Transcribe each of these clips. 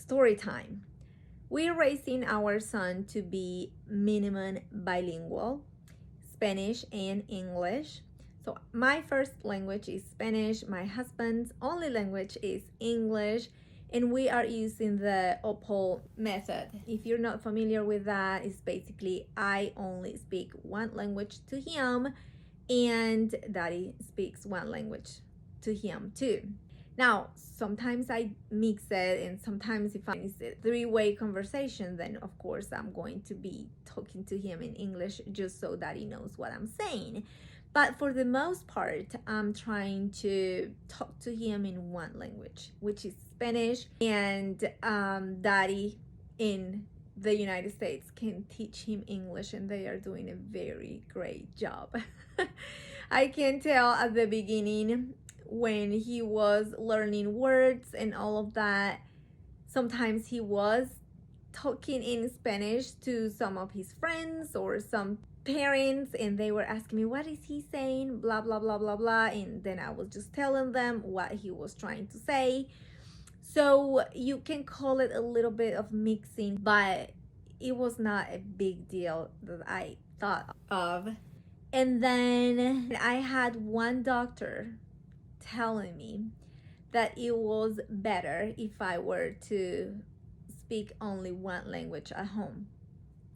story time. We're raising our son to be minimum bilingual, Spanish and English. So my first language is Spanish, my husband's only language is English, and we are using the OPOL method. If you're not familiar with that, it's basically I only speak one language to him, and Daddy speaks one language to him too. Now, sometimes I mix it, and sometimes if it's a three-way conversation, then of course I'm going to be talking to him in English just so that he knows what I'm saying. But for the most part, I'm trying to talk to him in one language, which is Spanish, and Daddy in the United States can teach him English, and they are doing a very great job. I can tell at the beginning when he was learning words and all of that, sometimes he was talking in Spanish to some of his friends or some parents, and they were asking me, what is he saying, blah blah blah blah blah, and then I was just telling them what he was trying to say. So you can call it a little bit of mixing, but it was not a big deal that I thought of. And then I had one doctor telling me that it was better if I were to speak only one language at home.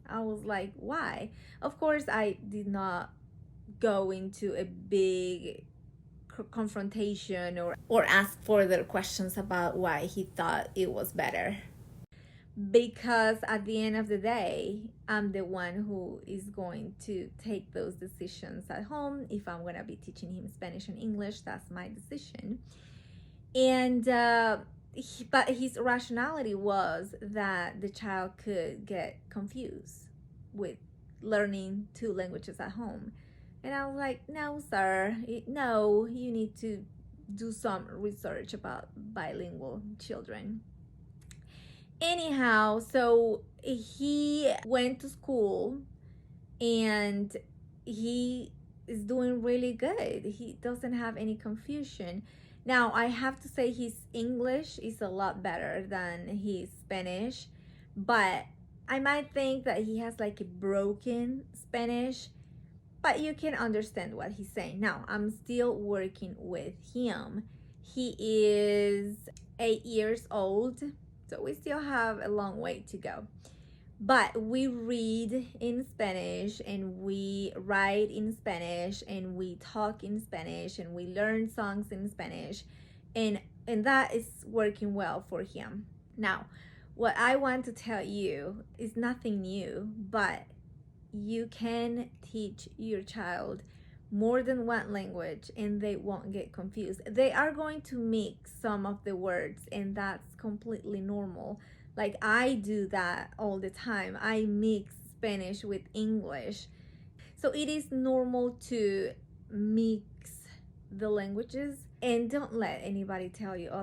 I was like, why? Of course, I did not go into a big confrontation or ask further questions about why he thought it was better. Because at the end of the day, I'm the one who is going to take those decisions at home. If I'm going to be teaching him Spanish and English, that's my decision. And but his rationality was that the child could get confused with learning two languages at home. And I was like, no, sir, no, you need to do some research about bilingual children. Anyhow, so he went to school and he is doing really good. He doesn't have any confusion. Now, I have to say his English is a lot better than his Spanish, but I might think that he has like a broken Spanish, but you can understand what he's saying. Now, I'm still working with him. He is 8 years old, so we still have a long way to go. But we read in Spanish, and we write in Spanish, and we talk in Spanish, and we learn songs in Spanish, and that is working well for him. Now, what I want to tell you is nothing new, but you can teach your child more than one language and they won't get confused. They are going to mix some of the words, and that's completely normal. Like I do that all the time. I mix Spanish with English. So it is normal to mix the languages, and don't let anybody tell you, oh,